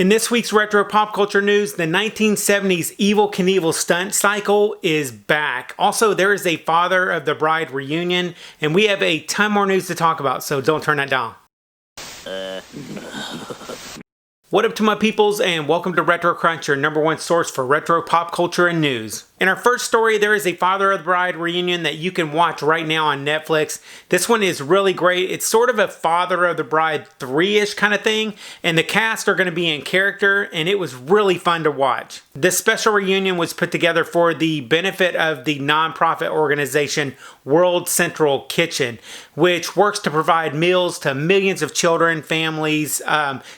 In this week's Retro Pop Culture News, the 1970s Evel Knievel Stunt Cycle is back. Also, there is a Father of the Bride reunion, and we have a ton more news to talk about, so don't turn that down. What up to my peoples, and welcome to Retro Crunch, your #1 source for retro pop culture and news. In our first story, there is a Father of the Bride reunion that you can watch right now on Netflix. This one is really great. It's sort of a Father of the Bride 3-ish kind of thing, and the cast are going to be in character, and it was really fun to watch. This special reunion was put together for the benefit of the nonprofit organization World Central Kitchen, which works to provide meals to millions of children, families,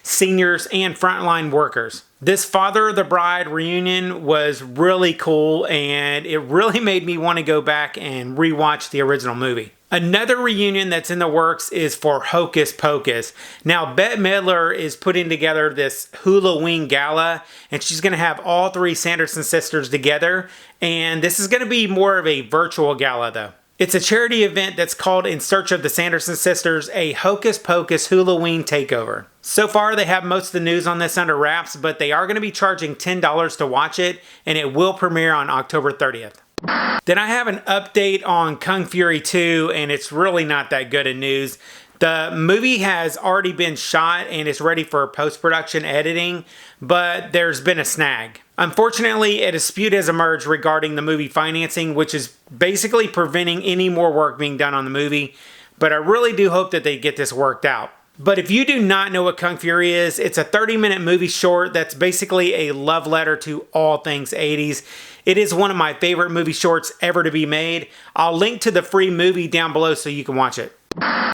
seniors, and frontline workers. This Father of the Bride reunion was really cool, and it really made me want to go back and rewatch the original movie. Another reunion that's in the works is for Hocus Pocus. Now, Bette Midler is putting together this Halloween gala, and she's going to have all three Sanderson sisters together, and this is going to be more of a virtual gala, though. It's a charity event that's called In Search of the Sanderson Sisters, a Hocus Pocus Halloween takeover. So far, they have most of the news on this under wraps, but they are going to be charging $10 to watch it, and it will premiere on October 30th. Then I have an update on Kung Fury 2, and it's really not that good of news. The movie has already been shot and is ready for post-production editing, but there's been a snag. Unfortunately, a dispute has emerged regarding the movie financing, which is basically preventing any more work being done on the movie, but I really do hope that they get this worked out. But if you do not know what Kung Fury is, it's a 30-minute movie short that's basically a love letter to all things 80s. It is one of my favorite movie shorts ever to be made. I'll link to the free movie down below so you can watch it.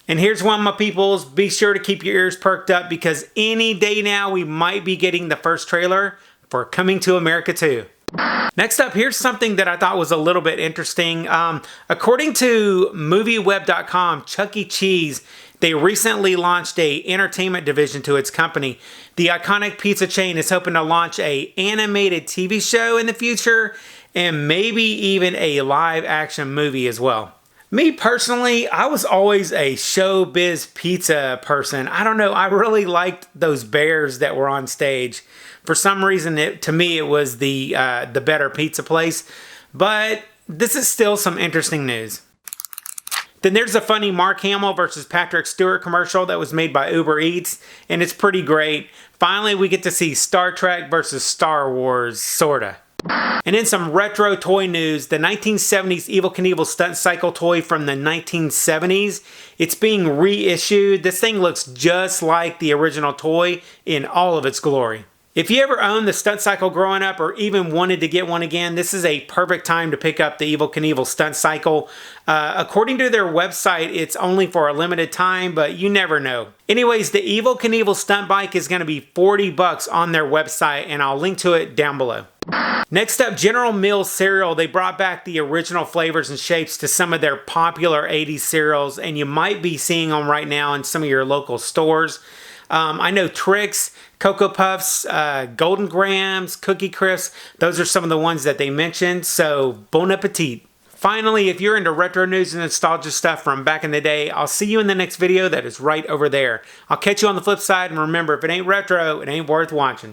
And here's one, my peoples. Be sure to keep your ears perked up because any day now we might be getting the first trailer for Coming to America 2. Next up, here's something that I thought was a little bit interesting. According to MovieWeb.com, Chuck E. Cheese, they recently launched a entertainment division to its company. The iconic pizza chain is hoping to launch an animated TV show in the future and maybe even a live action movie as well. Me personally, I was always a showbiz pizza person. I don't know, I really liked those bears that were on stage. For some reason, to me, it was the better pizza place. But this is still some interesting news. Then there's a funny Mark Hamill versus Patrick Stewart commercial that was made by Uber Eats, and it's pretty great. Finally, we get to see Star Trek versus Star Wars, sorta. And in some retro toy news, the 1970s Evel Knievel Stunt Cycle toy from the 1970s, it's being reissued. This thing looks just like the original toy in all of its glory. If you ever owned the Stunt Cycle growing up or even wanted to get one again, this is a perfect time to pick up the Evel Knievel Stunt Cycle. According to their website, it's only for a limited time, but you never know. Anyways, the Evel Knievel Stunt Bike is going to be $40 on their website, and I'll link to it down below. Next up, General Mills cereal. They brought back the original flavors and shapes to some of their popular 80s cereals, and you might be seeing them right now in some of your local stores. I know Trix, Cocoa Puffs, Golden Grams, Cookie Crisps, those are some of the ones that they mentioned, so bon appetit. Finally, if you're into retro news and nostalgia stuff from back in the day, I'll see you in the next video that is right over there. I'll catch you on the flip side, and remember, if it ain't retro, it ain't worth watching.